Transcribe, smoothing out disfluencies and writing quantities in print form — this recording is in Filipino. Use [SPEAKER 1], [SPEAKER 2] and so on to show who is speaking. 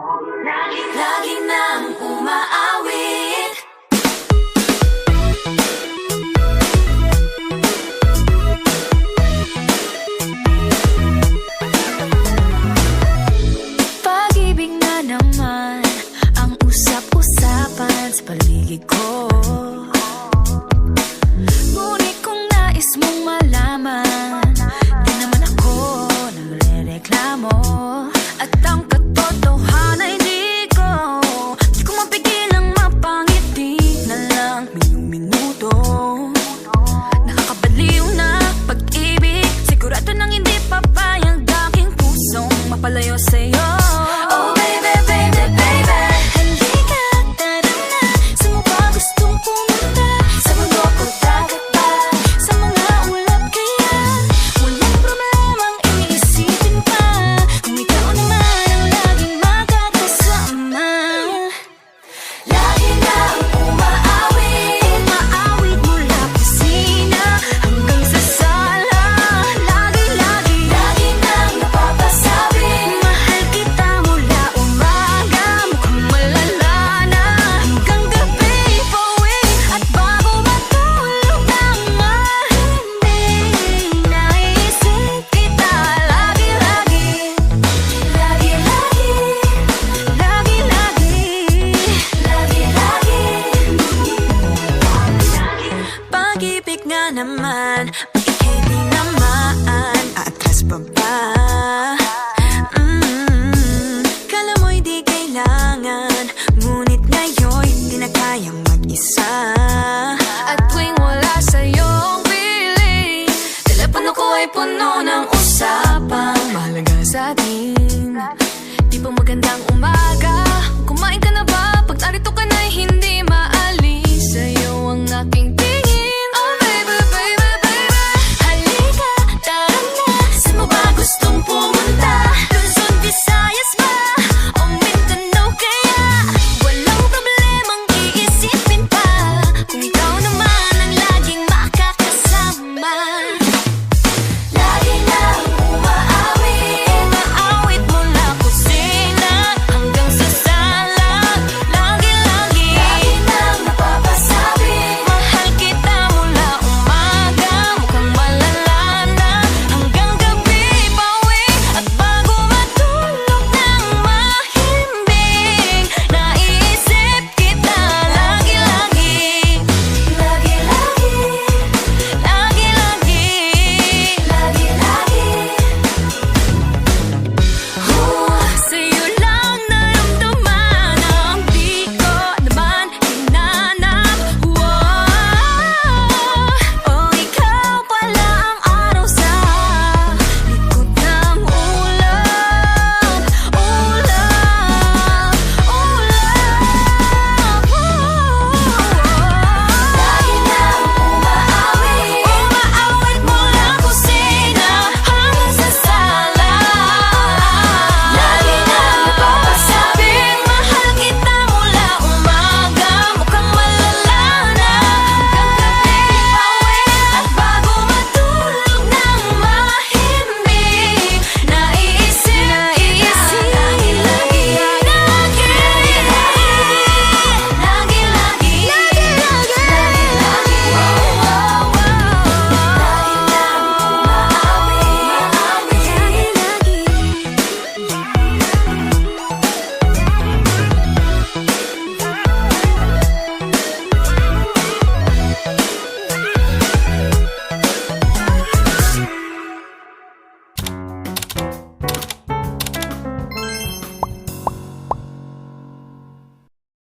[SPEAKER 1] Lagi nang umaawit. Pag-ibig na naman ang usap-usapan sa paligid ko. Ngunit kung nais mong malaman, di naman ako nagre-reklamo. At ang katotohanan ay di ko mapigilang mapangiti na lang minuto. Nakakabaliw na pag-ibig, sigurado nang hindi papayag aking pusong mapalayo sa'yo. Oh baby, baby, baby, halika, tara na. Saan mo ba gustong pumunta? Sa mundo o dagat ba? Sa mga ulap kaya? Walang problemang iisipin pa, kung ikaw naman ang laging makakasama. Lagi nang umaawit, umaawit mula kusina hanggang sa sala. Lagi nang napapasabi, mahal kita mula umaga, mukhang malala na hanggang gabi. Pauwi at bago matulog naman, hindi naisip kita. Pag-ibig nga naman, bakit hindi naman aatras pa ba? Kala mo'y di kailangan, ngunit ngayon'y di na kayang mag-isa. At tuwing wala sa'yong piling, telepono ko ay puno ng usapang mahalaga sa atin. Di ba magandang umaga? Kumain ka na ba? Pag narito ka na'y hindi maalis sa'yo ang aking